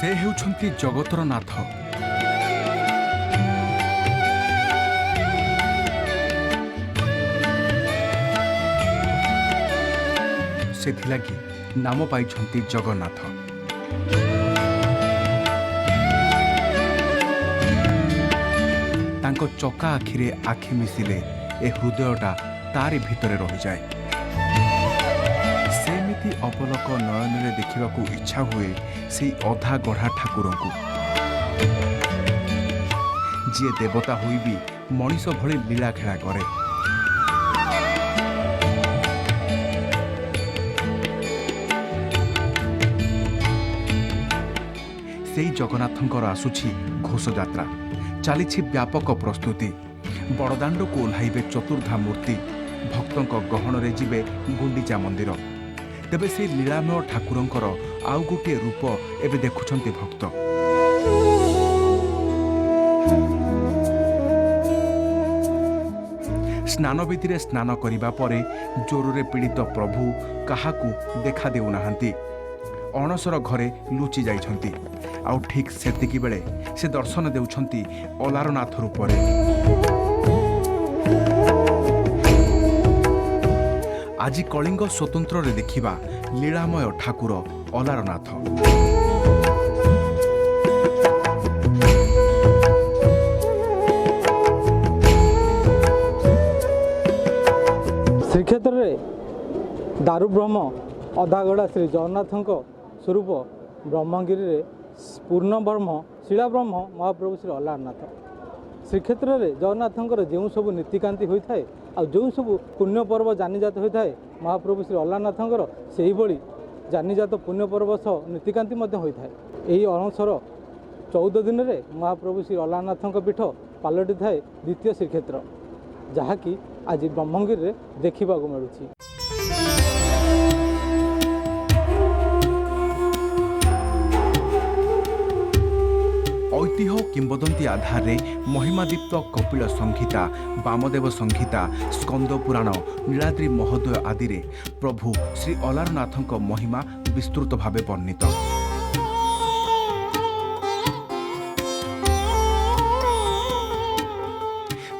से हेउछन्ति जगतर नाथ। सेथिलागि नाम पाइछन्ति जगन्नाथ। तांको चका आखिरे आखि मिसिले ए हृदयटा तारि भितरे रहि जाए। सेमिति अपलक नयन देखा इच्छा हुए से अधा गढ़ा ठाकुर को, जी देवता होई भी मनीष भली लीला खेला करे। से जगन्नाथंकर आसुछि घोष यात्रा, चली व्यापक प्रस्तुति। बड़दाण्ड को ओह्लाइबे चतुर्धा मूर्ति, भक्तों गहन रे जिबे गुंडीचा मंदिर। तेबे से लीलामय ठाकुरंकर आउ गोटे रूप एबे देखुछन्ति भक्त। स्नान विधि स्नान करिबा परे जोर पीड़ित प्रभु काहाकू देखा देउ नाहांती। अणसर घरे लुचि जाइछन्ति। आउ ठीक सेतिकी बेले से दर्शन देउछन्ति अलारनाथ रूपरे। आज कलिंग स्वतंत्र रे देखिबा लीलामय ठाकुर अलारनाथ। श्रीक्षेत्र रे दारु ब्रह्म अधागढ़ा श्री जगन्नाथ स्वरूप ब्रह्मगिरी रे पूर्ण ब्रह्म शिला ब्रह्म महाप्रभु श्री अलारनाथ। श्रीक्षेत्र रे जगन्नाथंकर जो सब नीतिकांति होता है आ जो सब पुण्य पर्व जानिजात होता है महाप्रभु श्री अलारनाथंकर से ही बड़ी जानिजात पुण्य पर्व सह नीतिकांति होता है। यही अणसर 14 दिन रे महाप्रभु श्री अलारनाथंक पीठ पालटि थाए द्वितीय श्रीक्षेत्र, जहाँकि आज ब्रह्मगिरी रे देखा मिलूँ। ऐतिह्य किंबदंती आधार महिमादीप्त कपिल संहिता, वामदेव संहिता, स्कंद पुराण, नीलाद्रि महोदय आदि रे प्रभु श्री अलारनाथंक महिमा विस्तृत भावे वर्णित।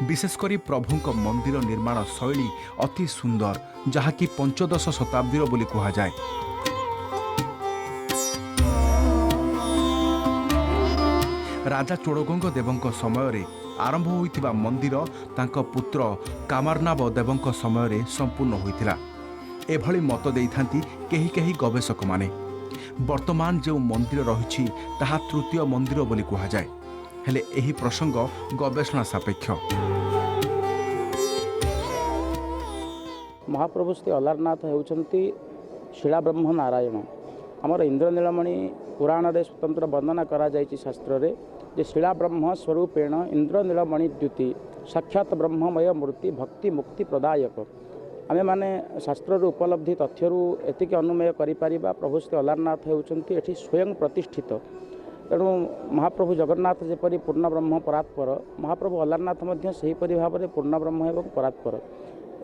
विशेषकर प्रभुंक मंदिर निर्माण शैली अति सुंदर, जहाँकि 15 शताब्दीर बोली कहा जाए। राजा चोड़गंग देवंक समय आरंभ होइथिबा मंदिर तांको पुत्र कामारनाभ देवंक समय संपूर्ण होइथिला एभली मत देइथांती केही केही गवेषक माने। वर्तमान जो मंदिर रहिछि ताहा तृतीय मंदिर बोली कहा जाए, हेले एही प्रसंग गवेषणा सापेक्ष। महाप्रभु श्री अलारनाथ हेउचंती शिला ब्रह्म नारायण। आमर इंद्रनीलमणि पुराण रे स्वतंत्र वर्णना करा जायछि शास्त्र रे जे शिला ब्रह्म स्वरूपेण इंद्रनीलमणि द्युति साक्षात ब्रह्ममय मूर्ति भक्ति मुक्ति प्रदायक। आमे माने शास्त्र रो उपलब्धि तथ्यरू एतिके अनुमेय करि परिबा प्रभु श्री अलारनाथ हेउचंती एठी स्वयं प्रतिष्ठित। तेणु महाप्रभु जगन्नाथ जेपरि पूर्ण ब्रह्म परात्पर, महाप्रभु अलारनाथ मध्य सेहीपरि भाव पूर्ण ब्रह्म एवं परात्पर।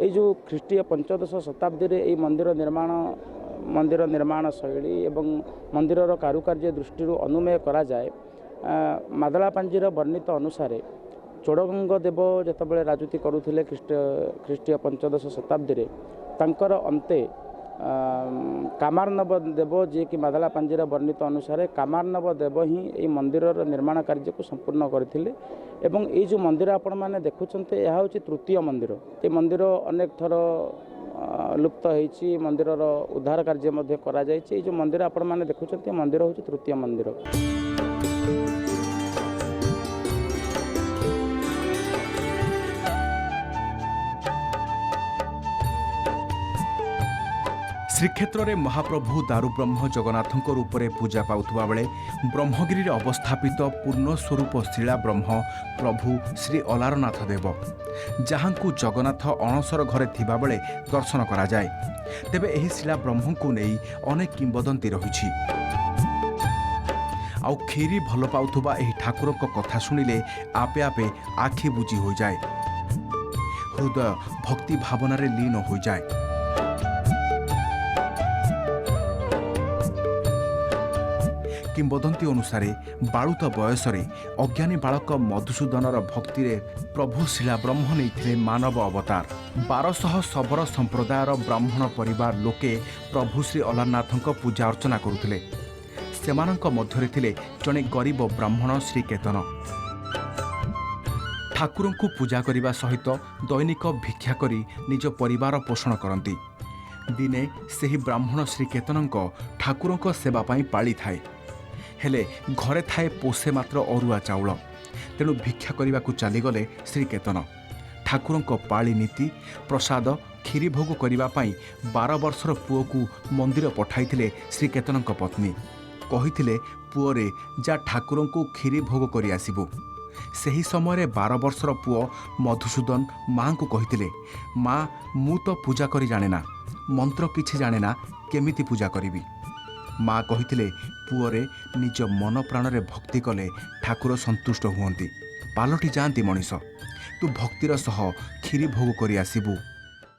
ये जो ख्रीष्टीय 15 शताब्दी रे एई मंदिर निर्माण शैली एवं मंदिरर कारुकार्य दृष्टि अनुमेय करा जाए। मादला पांजीर वर्णित अनुसार चोड़गंग देव जेतबेले राजूति करुथिले ख्रीष्टीय 15 शताब्दी रे तांकर अंते कामारनव देव जे कि मादला पांजीर वर्णित अनुसार कामारनव देव ही ये मंदिरर निर्माण कार्य को संपूर्ण करथिले। एवं ये जो मंदिर आपण माने देखुचंते यह होची तृतीय मंदिर। ये मंदिर अनेक थर लुप्त होइछि, मंदिरर उद्धार कार्य मध्ये करा जायछि। ये जो मंदिर आपण माने देखुचंते मंदिर होची तृतीय मंदिर। श्रीक्षेत्र में महाप्रभु दारुब्रह्म जगन्नाथ रूप में पूजा पाउथुबा बेले ब्रह्मगिरी अवस्थापित पूर्ण स्वरूप शिला ब्रह्म प्रभु श्री अलारनाथ देव, जहाँ जगन्नाथ अणसर घरे थिबा बेले दर्शन करा जाए। तेबे एही शिला ब्रह्म को नहीं अनेक किंबदंती रही। आउ खीरी भल पाउथुबा एही ठाकुर कथा शुणिले आपे आपे आखि बुझी हो जाए, हृदय भक्ति भावना लीन हो जाए। କିମ୍ବଦନ୍ତୀ ଅନୁସାରେ ବାଳୁତ ବୟସରେ ଅଜ୍ଞାନୀ ବାଳକ ମଧୁସୂଦନର ଭକ୍ତିରେ ପ୍ରଭୁ ଶିଳାବ୍ରହ୍ମ ନେଇଥିଲେ ମାନବ ଅବତାର। 1200 ଶବର ସମ୍ପ୍ରଦାୟର ବ୍ରାହ୍ମଣ ପରିବାର ଲୋକେ ପ୍ରଭୁ ଶ୍ରୀ ଅଲାରନାଥଙ୍କ ପୂଜା ଅର୍ଚ୍ଚନା କରୁଥିଲେ। ସେମାନଙ୍କ ମଧ୍ୟରେ ଥିଲେ ଜଣେ ଗରିବ ବ୍ରାହ୍ମଣ ଶ୍ରୀକେତନ। ଠାକୁରଙ୍କୁ ପୂଜା କରିବା ସହିତ ଦୈନିକ ଭିକ୍ଷା କରି ନିଜ ପରିବାର ପୋଷଣ କରନ୍ତି। ଦିନେ ସେହି ବ୍ରାହ୍ମଣ ଶ୍ରୀକେତନଙ୍କ ଠାକୁରଙ୍କ ସେବା ପାଇଁ ପାଳି ଥାଏ। ହେଲେ ଘରେ ଥାଏ ପୋଷେ ମାତ୍ର ଅରୁଆ ଚାଉଳ। ତେଣୁ ଭିକ୍ଷା କରିବାକୁ ଚାଲିଗଲେ ଶ୍ରୀକେତନ। ଠାକୁରଙ୍କ ପାଳି ନୀତି ପ୍ରସାଦ କ୍ଷୀରି ଭୋଗ କରିବା ପାଇଁ 12 ବର୍ଷର ପୁଅକୁ ମନ୍ଦିର ପଠାଇଥିଲେ ଶ୍ରୀକେତନଙ୍କ ପତ୍ନୀ। କହିଥିଲେ, ପୁଅରେ ଯା ଠାକୁରଙ୍କୁ କ୍ଷୀରି ଭୋଗ କରି ଆସିବୁ। ସେହି ସମୟରେ 12 ବର୍ଷର ପୁଅ ମଧୁସୂଦନ ମାଆଙ୍କୁ କହିଥିଲେ, ମା, ମୁଁ ତ ପୂଜା କରି ଜାଣେନା, ମନ୍ତ୍ର କିଛି ଜାଣେନା, କେମିତି ପୂଜା କରିବି? ମା କହିଥିଲେ, ପୁଅରେ ନିଜ ମନ ପ୍ରାଣରେ ଭକ୍ତି କଲେ ଠାକୁର ସନ୍ତୁଷ୍ଟ ହୁଅନ୍ତି। ପାଲଟି ଯାଆନ୍ତି ମଣିଷ। ତୁ ଭକ୍ତିର ସହ କ୍ଷୀରି ଭୋଗ କରି ଆସିବୁ।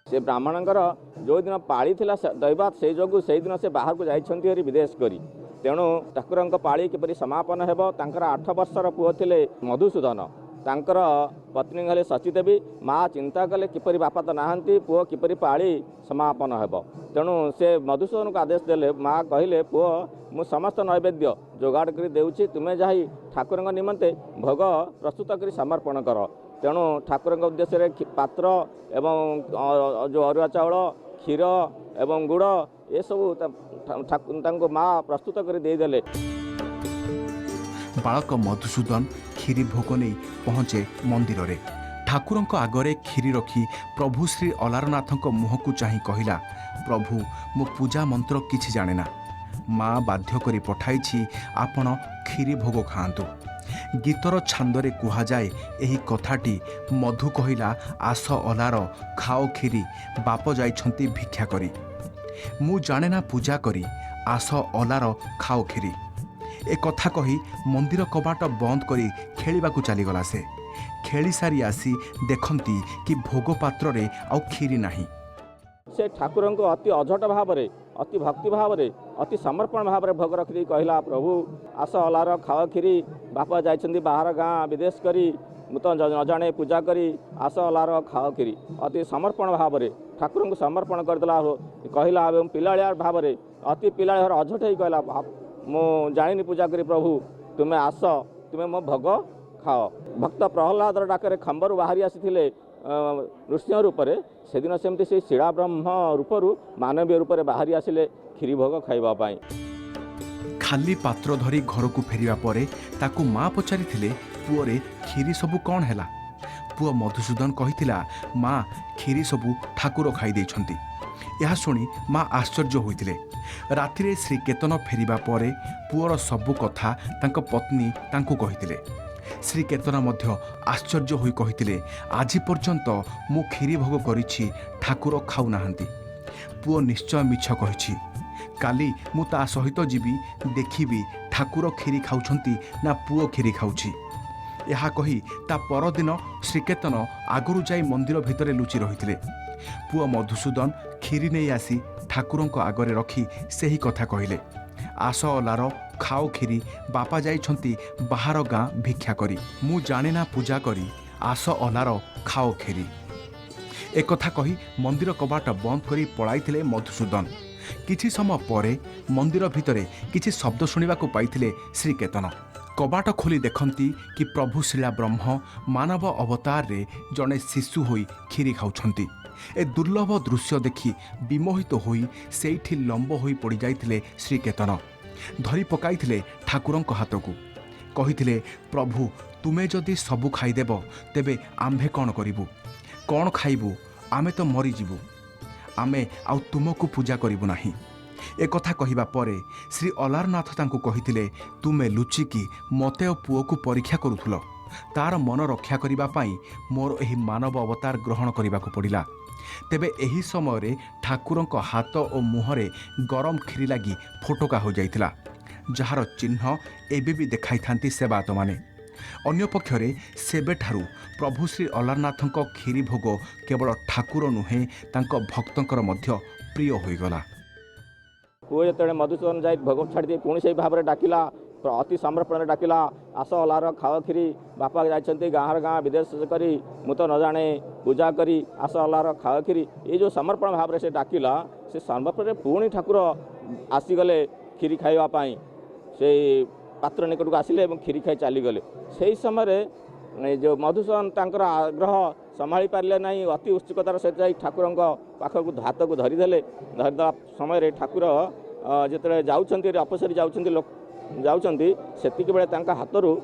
ସେ ବ୍ରାହ୍ମଣଙ୍କର ଯେଉଁଦିନ ପାଳି ଥିଲା ଦୈବାତ, ସେଇ ଯୋଗୁଁ ସେଇଦିନ ସେ ବାହାରକୁ ଯାଇଛନ୍ତି ହେରି ବିଦେଶ କରି। ତେଣୁ ଠାକୁରଙ୍କ ପାଳି କିପରି ସମାପନ ହେବ, ତାଙ୍କର 8 ବର୍ଷର ପୁଅ ଥିଲେ ମଧୁସୂଦନ, ତାଙ୍କର ପତ୍ନୀ ହେଲେ ସଚୀଦେବୀ। ମା ଚିନ୍ତା କଲେ କିପରି ବାପା ତ ନାହାନ୍ତି, ପୁଅ କିପରି ପାଳି ସମାପନ ହେବ। ତେଣୁ ସେ ମଧୁସୂଦନକୁ ଆଦେଶ ଦେଲେ। ମା କହିଲେ, ପୁଅ, ମୁଁ ସମସ୍ତ ନୈବେଦ୍ୟ ଯୋଗାଡ଼ କରି ଦେଉଛି, ତୁମେ ଯାଇ ଠାକୁରଙ୍କ ନିମନ୍ତେ ଭୋଗ ପ୍ରସ୍ତୁତ କରି ସମର୍ପଣ କର। ତେଣୁ ଠାକୁରଙ୍କ ଉଦ୍ଦେଶ୍ୟରେ ପାତ୍ର ଏବଂ ଯେଉଁ ଅରୁଆ ଚାଉଳ, କ୍ଷୀର ଏବଂ ଗୁଡ଼ ଏସବୁ ତାଙ୍କୁ ମା ପ୍ରସ୍ତୁତ କରି ଦେଇଦେଲେ। ବାଳକ ମଧୁସୂଦନ କ୍ଷୀରି ଭୋଗ ନେଇ ପହଞ୍ଚେ ମନ୍ଦିରରେ। ଠାକୁରଙ୍କ ଆଗରେ କ୍ଷୀରି ରଖି ପ୍ରଭୁ ଶ୍ରୀ ଅଲାରନାଥଙ୍କ ମୁହଁକୁ ଚାହିଁ କହିଲା, ପ୍ରଭୁ, ମୁଁ ପୂଜା ମନ୍ତ୍ର କିଛି ଜାଣେନା। ମା ବାଧ୍ୟ କରି ପଠାଇଛି, ଆପଣ କ୍ଷୀରି ଭୋଗ ଖାଆନ୍ତୁ। ଗୀତର ଛାନ୍ଦରେ କୁହାଯାଏ ଏହି କଥାଟି, ମଧୁ କହିଲା, ଆସ ଅଲାର ଖାଅ କ୍ଷୀରି, ବାପ ଯାଇଛନ୍ତି ଭିକ୍ଷା କରି। ମୁଁ ଜାଣେନା ପୂଜା କରି, ଆସ ଅଲାର ଖାଅ କ୍ଷୀରି। ଏ କଥା କହି ମନ୍ଦିର କବାଟ ବନ୍ଦ କରି ଖେଳିବାକୁ ଚାଲିଗଲା ସେ। ଖେଳି ସାରି ଆସି ଦେଖନ୍ତି କି ଭୋଗ ପାତ୍ରରେ ଆଉ କ୍ଷୀରି ନାହିଁ। ସେ ଠାକୁରଙ୍କୁ ଅତି ଅଝଟ ଭାବରେ, ଅତି ଭକ୍ତି ଭାବରେ, ଅତି ସମର୍ପଣ ଭାବରେ ଭୋଗ ରଖିଦେଇ କହିଲା, ପ୍ରଭୁ, ଆସ ଅଲାର ଖାଅ କ୍ଷୀରି, ବାପା ଯାଇଛନ୍ତି ବାହାର ଗାଁ ବିଦେଶ କରି, ମୁଁ ତ ନ ଜାଣେ ପୂଜା କରି, ଆସ ଅଲାର ଖାଅ କ୍ଷୀରି। ଅତି ସମର୍ପଣ ଭାବରେ ଠାକୁରଙ୍କୁ ସମର୍ପଣ କରିଦେଲା। କହିଲା ଏବଂ ପିଲାଳିଆ ଭାବରେ, ଅତି ପିଲାଳିଆ ଭାବରେ ଅଝଟ ହେଇ କହିଲା, ମୁଁ ଜାଣିନି ପୂଜା କରି, ପ୍ରଭୁ ତୁମେ ଆସ, ତୁମେ ମୋ ଭୋଗ ଖାଅ। ଭକ୍ତ ପ୍ରହ୍ଲାଦର ଡାକରେ ଖମ୍ବରୁ ବାହାରି ଆସିଥିଲେ ନୃସିଂହ ରୂପରେ। ସେଦିନ ସେମିତି ସେ ଶିଳାବ୍ରହ୍ମ ରୂପରୁ ମାନବୀୟ ରୂପରେ ବାହାରି ଆସିଲେ କ୍ଷୀରି ଭୋଗ ଖାଇବା ପାଇଁ। ଖାଲି ପାତ୍ର ଧରି ଘରକୁ ଫେରିବା ପରେ ତାକୁ ମା ପଚାରିଥିଲେ, ପୁଅରେ କ୍ଷୀରି ସବୁ କ'ଣ ହେଲା? ପୁଅ ମଧୁସୂଦନ କହିଥିଲା, ମା, କ୍ଷୀରି ସବୁ ଠାକୁର ଖାଇଦେଇଛନ୍ତି। ଏହା ଶୁଣି ମା ଆଶ୍ଚର୍ଯ୍ୟ ହୋଇଥିଲେ। ରାତିରେ ଶ୍ରୀକେତନ ଫେରିବା ପରେ ପୁଅର ସବୁ କଥା ତାଙ୍କ ପତ୍ନୀ ତାଙ୍କୁ କହିଥିଲେ। ଶ୍ରୀକେତନ ମଧ୍ୟ ଆଶ୍ଚର୍ଯ୍ୟ ହୋଇ କହିଥିଲେ, ଆଜି ପର୍ଯ୍ୟନ୍ତ ମୁଁ କ୍ଷୀରି ଭୋଗ କରିଛି, ଠାକୁର ଖାଉନାହାନ୍ତି। ପୁଅ ନିଶ୍ଚୟ ମିଛ କହିଛି। କାଲି ମୁଁ ତା ସହିତ ଯିବି, ଦେଖିବି ଠାକୁର କ୍ଷୀରି ଖାଉଛନ୍ତି ନା ପୁଅ କ୍ଷୀରି ଖାଉଛି। ଏହା କହି ତା ପରଦିନ ଶ୍ରୀକେତନ ଆଗରୁ ଯାଇ ମନ୍ଦିର ଭିତରେ ଲୁଚି ରହିଥିଲେ। ପୁଅ ମଧୁସୂଦନ କ୍ଷୀରି ନେଇ ଆସି ଠାକୁରଙ୍କ ଆଗରେ ରଖି ସେହି କଥା କହିଲେ, ଆସ ଅଲାର ଖାଅ କ୍ଷୀରି, ବାପା ଯାଇଛନ୍ତି ବାହାର ଗାଁ ଭିକ୍ଷା କରି। ମୁଁ ଜାଣେନା ପୂଜା କରି, ଆସ ଅଲାର ଖାଅ କ୍ଷୀରି। একথা কহি মন্দির কবাট বন্ধ করে পড়াইলে মধুসূদন। কিছু সময় পরে মন্দির ভিতরে কিছু শব্দ শুণা পাইলে শ্রীকেতন। কবাট খোলি দেখতে কি প্রভু শিলাব্রহ্ম মানব অবতারে জনে শিশু হয়ে ক্ষীরি খাউছেন। এ দুর্লভ দৃশ্য দেখি বিমোহিত হয়ে সেইটি লম্ব হয়ে পড়ি যাইলে শ্রীকেতন। ধরি পকাইলে ঠাকুরଙ୍କ হাতকু। কহিলে, প্রভু তুমে যদি সবু খাইদেব তেবে আম্ভে কণ করিবু? কণ খাইবু? ଆମେ ତ ମରିଯିବୁ। ଆମେ ଆଉ ତୁମକୁ ପୂଜା କରିବୁ ନାହିଁ। একথা কহিবা পরে শ্রী অলারনাথ তাঁকু কহিলে, তুমে লুচিকি মতে ও পুଅକୁ পরীক্ষা করুথুল। তার মন রক্ষা করিবা পাই মোর এই মানব অবতার গ্রহণ করিবাকু পড়িলা। তেবে ଏହି ସମୟରେ ଠାକୁରଙ୍କ ହାତ ଓ ମୁହଁରେ ଗରମ କ୍ଷୀରି ଲାଗି ଫୋଟକା ହୋଇଯାଇଥିଲା, ଯାହାର ଚିହ୍ନ ଏବେ ବି ଦେଖାଇଥାନ୍ତି ସେବାୟତମାନେ। ଅନ୍ୟପକ୍ଷରେ ସେବେଠାରୁ ପ୍ରଭୁ ଶ୍ରୀ ଅଲାରନାଥଙ୍କ କ୍ଷୀରି ଭୋଗ କେବଳ ଠାକୁର ନୁହେଁ, ତାଙ୍କ ଭକ୍ତଙ୍କର ମଧ୍ୟ ପ୍ରିୟ ହୋଇଗଲା। ପୁଅ ଯେତେବେଳେ ମଧୁସୂଦନ ଯାଇ ଭୋଗ ଛାଡ଼ିଦେଇ ପୁଣି ସେଇ ଭାବରେ ଡାକିଲା, अति समर्पण डाकिला आस अलार खाओ खीरी बापा जाइछन्ति गाँव गाँ विदेश करी मु तो न जाने पूजा करी आस अलार खाओ खीरी ये जो समर्पण भाव से डाकिला से समर्पण पुणी ठाकुर आसीगले खीरी खाइबापी से पात्र निकट को आसिले खीरी खाई चलीगले से समय जो मधुसूदन तांकर आग्रह संभाली पारे ना अति उत्सुकतार सहित ठाकुर पाखक हाथ को धरीदे धरीदा समय ठाकुर जिते जाऊँच अपसरी जाऊँच सेतिक बेले हाथरू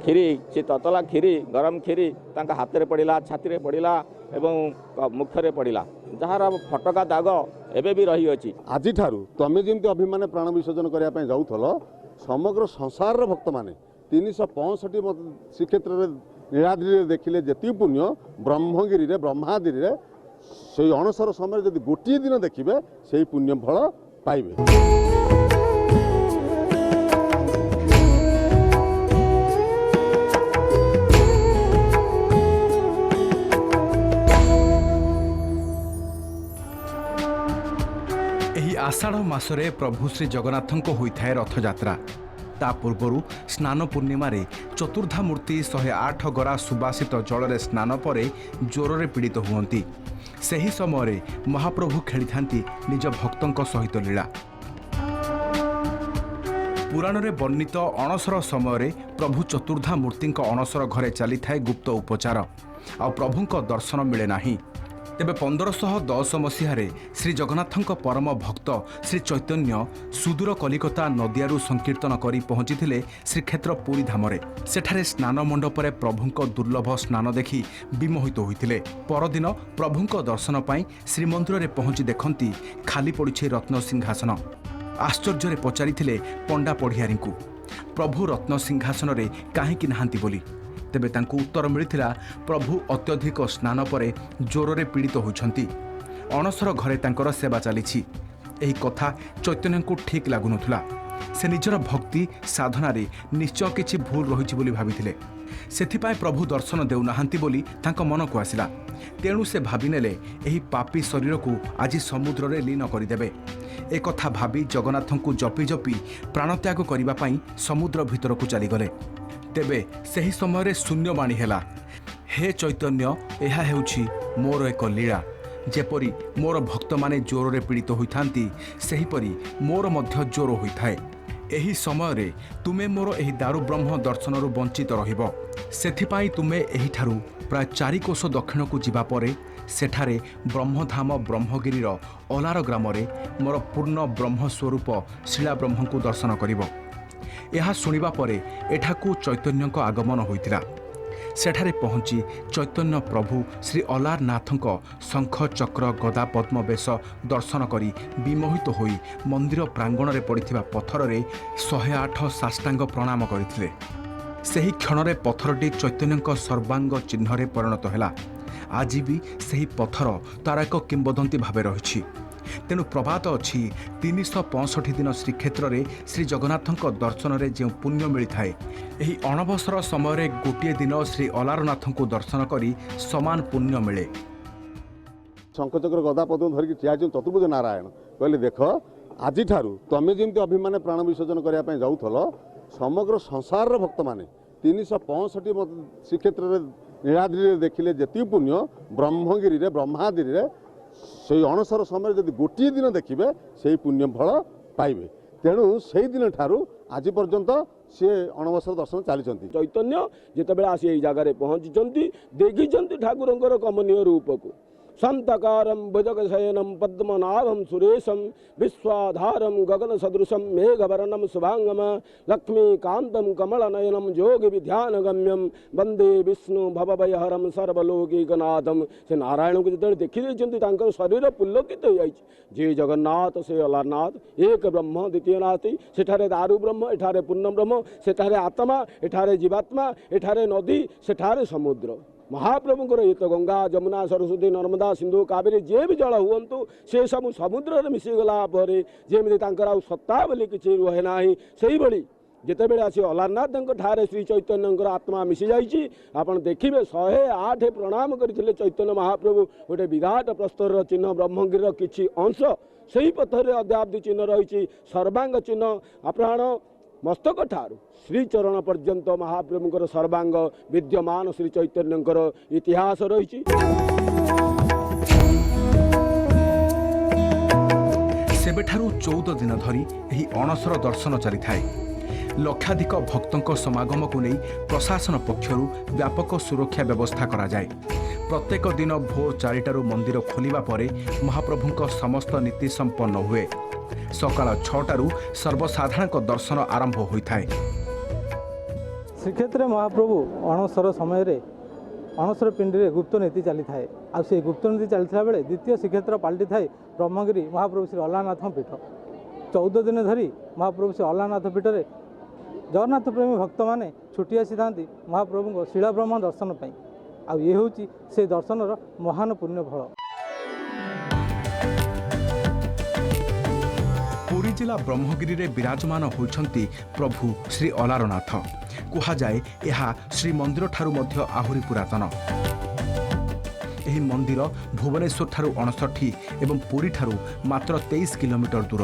खीरी से ततला खीरी गरम खीरी हाथ में पड़ा छाती में पड़ा एवं मुखरे पड़ा जार फटका दाग एबे भी रही अछि। आज तुम जमी अभिमान प्राण विसर्जन करने जाऊल समग्र संसार भक्त मैंने 365 श्रीक्षेत्र में नीलाद्रि देखिले जी पुण्य ब्रह्मगिरी ब्रह्माद्रि से अणसर समय जब गोटे दिन देखिए से पुण्य फल पाइबे। आषाढ़ मासरे प्रभु श्री जगन्नाथ होइथाए रथयात्रा ता पूर्वरु स्नान पूर्णिमा चतुर्धा मूर्ति 108 गरा सुबासित जल स्नान पर ज्वर पीड़ित हुअंती सही समय महाप्रभु खेली निज भक्तों सहित लीला। पुराण में वर्णित अणसर समय प्रभु चतुर्धा मूर्ति अणसर घरे चली थाए गुप्त उपचार आ प्रभुंक दर्शन मिले नाही। तेबे 1510 मसीह श्री जगन्नाथ परम भक्त श्री चैतन्य सुदूर कलिकता नदियारू संकीर्तन करी पहुंची श्रीक्षेत्र पुरी धाम सेठारे स्नान मंडपर प्रभुंक दुर्लभ स्नान देखि विमोहित होइतिले। परदिन प्रभुंक दर्शन पाई श्रीमंदिर में पहुंची देखती खाली पड़ी रत्न सिंहासन। आश्चर्य पचारिथिले पंडा पढ़ियारी प्रभु रत्न सिंहासन रे काहेकि नाहांती बोली। तेबे तांकु उत्तर मिलिथिला प्रभु अत्यधिक स्नान पर ज्वर पीड़ित होइछंती अणसर घरे तांकर सेवा चलीछि। एही कथा चैतन्य को ठीक लागुनथुला। से निजर भक्ति साधना रे निश्चय किछि भूल रहिछि बोली भाबिथिले। सेथिपाई प्रभु दर्शन देउनाहांती बोली तांक मन को आसिला। तेणु से भाबिनेले एही पापी शरीर को आज समुद्र रे लीन करिदेबे। ए कथा भाबी जगन्नाथ को जपी जपी प्राणत्याग करिबा पई समुद्र भीतर को चलीगले। तेबे सही समय शून्यवाणी हेला, हे चैतन्य एहा हेउछि मोर एक लीला। जेपरी मोर भक्त माने ज्वर पीड़ित होइथांती सेहीपरि मोर मध्य ज्वर होइथाए। एही समय तुमे मोर एही दारु ब्रह्म दर्शनरू वंचित रहिब। सेथिपाई तुमे एहीठारू प्राय 4 कोश दक्षिण को जिबा परे सेठारे ब्रह्मधाम ब्रह्मगिरीर अलार ग्राम मोर पूर्ण ब्रह्मस्वरूप शिला ब्रह्म को दर्शन करिब। यह शुणा पर एठाकू चैतन्य आगमन होइतिला। सेठारे पहुंची चैतन्य प्रभु श्री अलारनाथ शंख चक्र गदा पद्म वेश दर्शन करी विमोहित होई मंदिर प्रांगण में पड़िथिबा पत्थर रे 108 साष्टांग प्रणाम करथिले। सही क्षण पत्थरटी चैतन्य सर्वांग चिन्ह परिणत हैला। आज भी सही पत्थर तार एक किंबदंती भाव रही। तेणु प्रभात अच्छी 365 दिन श्रीक्षेत्र में श्री जगन्नाथ दर्शन में जो पुण्य मिलता है यही अणबसर समय गोटे दिन श्री अलारनाथ को दर्शन करी समान पुण्य मिले। शंखचक्र गदा पद्म धरिकी ठिया चतुर्भुज नारायण कहले देख आज तुम जमी अभिमान प्राण विसर्जन करने जाऊल समग्र संसार भक्त मैंने 365 श्रीक्षेत्र में नीलाद्रि देखिले जी पुण्य ब्रह्मगिरी ब्रह्माद्रि से अणसर समय जब गोटे दिन देखिए से पुण्य फल पाइबे। तेणु से दिन ठारू आज पर्यंत सी अणबसर दर्शन चली। चैतन्य जितेबाला आसी यही जगार पहुँची देखी ठाकुर कमनीय रूप को शांतकारं भुजगशयनं पद्मनाभं सुरेशं विश्वाधारं गगन सदृशं मेघवर्णं शुभांगम लक्ष्मीकान्तं कमलनयनं योगिविध्यानगम्यं वंदे विष्णु भवभयहरं सर्वलोकैकनाथं। से नारायण को जो देखी शरीर पुलकित हो जे जगन्नाथ से अलारनाथ एक ब्रह्म द्वितीय नास्ति। सेठारे दारु ब्रह्म एठारे पूर्ण ब्रह्म सेठारे आत्मा एठारे जीवात्मा एठारे नदी सेठारे समुद्र। महाप्रभुंर ये तो गंगा जमुना सरस्वती नर्मदा सिंधु कावेरी जे भी जल हुंतु से सब समुद्र में मिशीगला जमी सत्ता बोली किसी रुहे ना से भाई जितेबले आसी अलारनाथ ठारे श्री चैतन्य आत्मा मिसी जाइए। आपड़ देखिए 108 प्रणाम करते चैतन्य महाप्रभु गोटे विराट प्रस्तर चिन्ह ब्रह्मगिर किसी अंश से ही पथर अद्याब्धि चिन्ह रही सर्वांग चिन्ह। आपण मस्तक ठारू श्रीचरण पर्यंत महाप्रभुंकर सर्वांग विद्यमान श्री चैतन्यंकर इतिहास रही। सेबेठारू 14 दिन धरी एही अणसर दर्शन चली थाए। लक्षाधिक भक्तों समागम को नहीं प्रशासन पक्षरु व्यापक सुरक्षा व्यवस्था करा जाए। प्रत्येक दिन भोर 4टारू मंदिर खोलिबा परे महाप्रभुंक समस्त नीति संपन्न हुए। सकाळ 6टारू सर्वसाधारण दर्शन आरंभ होइथाए। श्रीक्षेत्र महाप्रभु अणसर समय अणसर पिंडी में गुप्त नीति चली थाए। आ से गुप्त नीति चलता बेले द्वितीय श्रीक्षेत्र पलटि थाए ब्रह्मगिरी महाप्रभु श्री अलारनाथ पीठ। 14 दिन धरी महाप्रभु श्री अलारनाथ पीठ में जगन्नाथ प्रेमी भक्त मैंने छुट्टी आसी था महाप्रभु को शिलाब्रह्म दर्शन पाई। आ ये हूँ से दर्शनर महान पुण्य फल। पुरी जिला ब्रह्मगिरी रे विराजमान होइछंती प्रभु श्री अलारनाथ। कुहा जाए यह श्रीमंदिर ठारू मध्य आहुरी पुरातन। एही मंदिर भुवनेश्वर ठारू 59 एवं पुरी ठारू मात्र 23 किलोमीटर दूर।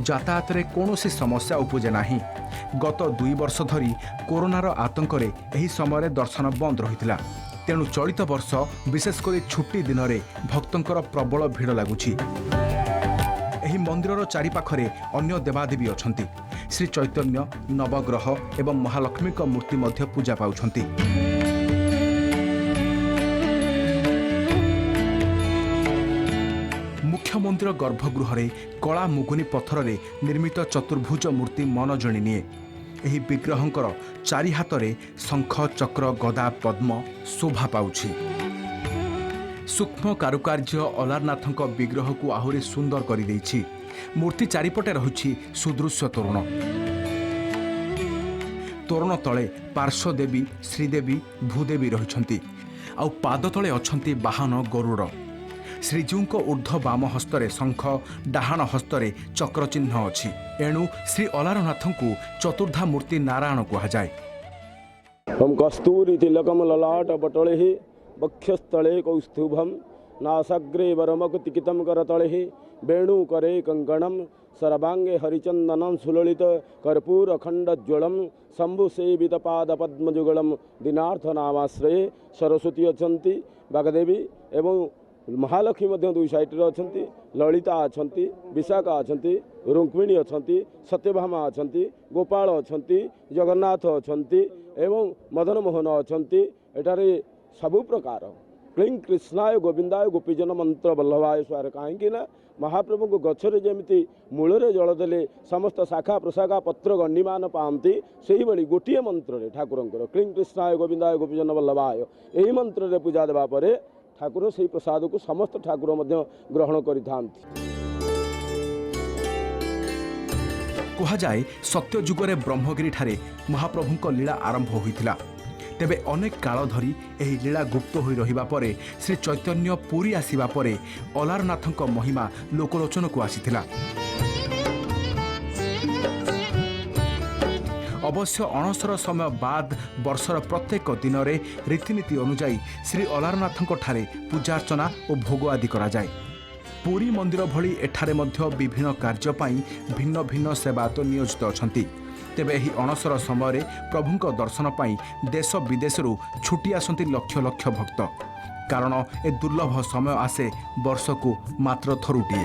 यातायात रे कौनसी समस्या उपजे नाही। गत 2 वर्ष धरी कोरोनार आतंकरे एही समय दर्शन बंद रहितिला। तेणु चलित वर्ष विशेषकर छुट्टी दिन में भक्तंकर प्रबल भिड़ लगुछि। एही मंदिरर चारिपाखरे अन्य देवादेवी अछंती। श्री चैतन्य, नवग्रह एवं महालक्ष्मी मूर्ति मध्य पूजा पाउछंती। मुख्य मंदिर गर्भगृह कला मुगुनी पत्थर निर्मित चतुर्भुज मूर्ति मन जणी निए। एही विग्रहंकर चारि हातरे शंख, चक्र, गदा, पद्म शोभा पाउछि। सूक्ष्म कारुकार्य अलारनाथଙ୍କ विग्रह को आहुरी सुंदर कर देछि। मूर्ति चारिपटे रहुछि सुदृश्य तोरण। तोरण तले पार्श्वदेवी, श्रीदेवी, भूदेवी रहिछंती। आउ पाद तले अछंती वाहन गरुड़। श्रीजीउଙ୍କ ऊर्ध्व बाम हस्तरे शंख, डाहाण हस्तरे चक्र चिन्ह अछि। एणु श्री अलारनाथଙ୍କୁ चतुर्धा मूर्ति नारायण कहा जाए। हम कस्तूरी तिलकम ललाट बटले वक्षस्थले कौस्तुभम नासाग्रे वरमकुतिकितं करतले वेणुकरे कंकणम सर्वांगे हरिचंदनम सुललित कर्पूर अखंडज्वलम शंभु सेवित पाद पद्मजुगलम दीनार्थ नामाश्रये सरस्वती अछंती, बागदेवी एवं महालक्ष्मी मध्य 2 साइड अछंती, ललिता अछंती, विशाखा अछंती, रुक्मिणी अछंती, सत्यभामा अछंती, गोपाल अछंती, जगन्नाथ अछंती एवं मदन मोहन अछंती। एटारे सबु प्रकार क्लीं कृष्णाय गोविंदाय गोपीजन मंत्र बल्लभाय स्वार। कहीं महाप्रभु को गछरे जमी मूल जल देले समस्त शाखा प्रशाखा पत्र गण्यमान पाती से ही गोटे मंत्र ठाकुरंकर क्लीं कृष्णाय गोविंदाय गोपीजन बल्लभाय यही मंत्र पूजा देवा परे ठाकुर से प्रसाद को समस्त ठाकुर मध्य ग्रहण करिथांती। कहा जाए सत्य जुगरे ब्रह्मगिरी ठारे महाप्रभुଙ୍କ लीला आरंभ होइथिला। तेबे अनेक काल धरी एही लीला गुप्त होई रहिबा परे श्री चैतन्य पुरी आसीबा परे अलारनाथଙ୍କ महिमा लोकलोचन को आसीथिला। अवश्य अणसर समय बाद वर्षर प्रत्येक दिन में रीतिनीति अनुजाई श्री अलारनाथଙ୍କ ठारे पूजार्चना और भोग आदि करा जाए। पुरी मंदिर भली एठारे मध्य विभिन्न कार्य पाई भिन्न भिन्न सेवायत नियोजित अछंती। तेबे एही अणसर समय प्रभुଙ୍କ दर्शन पाई देश विदेशरू छुट्टी आसंती लक्ष लक्ष भक्त। कारण ए दुर्लभ समय आसे वर्षकू मात्र थरुटिए।